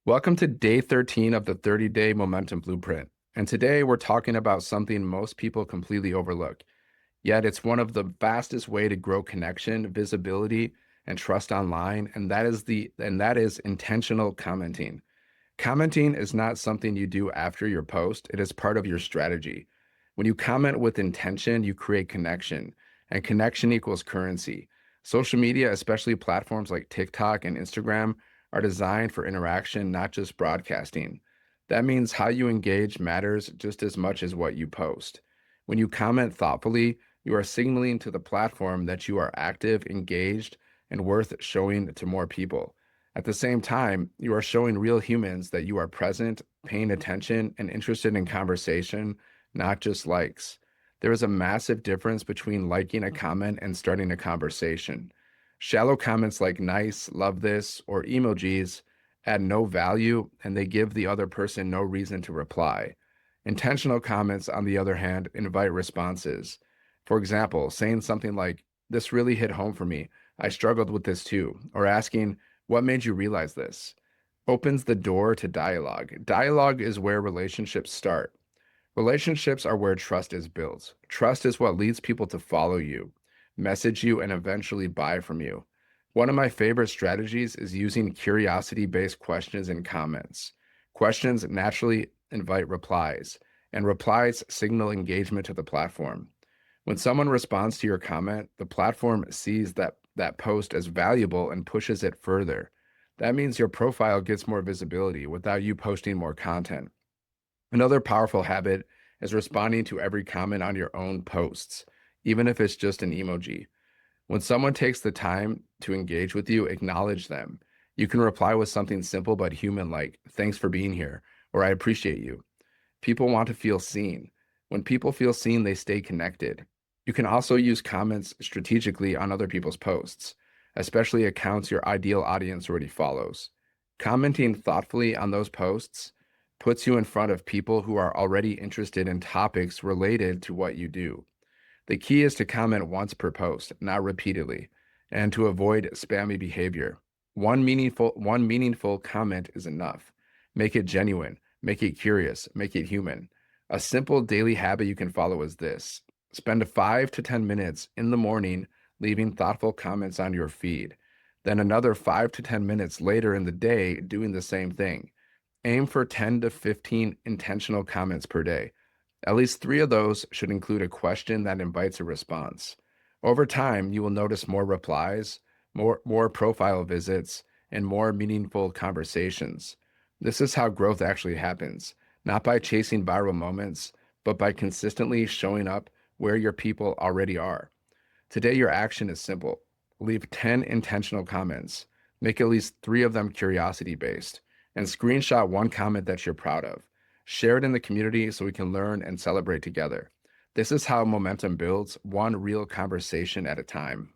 Welcome to day 13 of the 30-day momentum blueprint. And today we're talking about something most people completely overlook. Yet it's one of the fastest way to grow connection, visibility, and trust online, and that is intentional commenting. Commenting is not something you do after your post, it is part of your strategy. When you comment with intention, you create connection, and connection equals currency. Social media, especially platforms like TikTok and Instagram, are designed for interaction, not just broadcasting. That means how you engage matters just as much as what you post. When you comment thoughtfully, you are signaling to the platform that you are active, engaged, and worth showing to more people. At the same time, you are showing real humans that you are present, paying attention, and interested in conversation, not just likes. There is a massive difference between liking a comment and starting a conversation. Shallow comments like nice, love this, or emojis add no value and they give the other person no reason to reply. Intentional comments, on the other hand, invite responses. For example, saying something like, "This really hit home for me. I struggled with this too," or asking, "What made you realize this?" opens the door to dialogue. Dialogue is where relationships start. Relationships are where trust is built. Trust is what leads people to follow you, message you, and eventually buy from you. One of my favorite strategies is using curiosity-based questions and comments. Questions naturally invite replies, and replies signal engagement to the platform. When someone responds to your comment, the platform sees that post as valuable and pushes it further. That means your profile gets more visibility without you posting more content. Another powerful habit is responding to every comment on your own posts, even if it's just an emoji. When someone takes the time to engage with you, acknowledge them. You can reply with something simple but human like, "Thanks for being here," or "I appreciate you." People want to feel seen. When people feel seen, they stay connected. You can also use comments strategically on other people's posts, especially accounts your ideal audience already follows. Commenting thoughtfully on those posts puts you in front of people who are already interested in topics related to what you do. The key is to comment once per post, not repeatedly, and to avoid spammy behavior. One meaningful comment is enough. Make it genuine, make it curious, make it human. A simple daily habit you can follow is this. Spend 5 to 10 minutes in the morning leaving thoughtful comments on your feed. Then another 5 to 10 minutes later in the day doing the same thing. Aim for 10 to 15 intentional comments per day. At least 3 of those should include a question that invites a response. Over time, you will notice more replies, more profile visits, and more meaningful conversations. This is how growth actually happens, not by chasing viral moments, but by consistently showing up where your people already are. Today, your action is simple. Leave 10 intentional comments. Make at least 3 of them curiosity based, and screenshot one comment that you're proud of. Share it in the community so we can learn and celebrate together. This is how momentum builds, one real conversation at a time.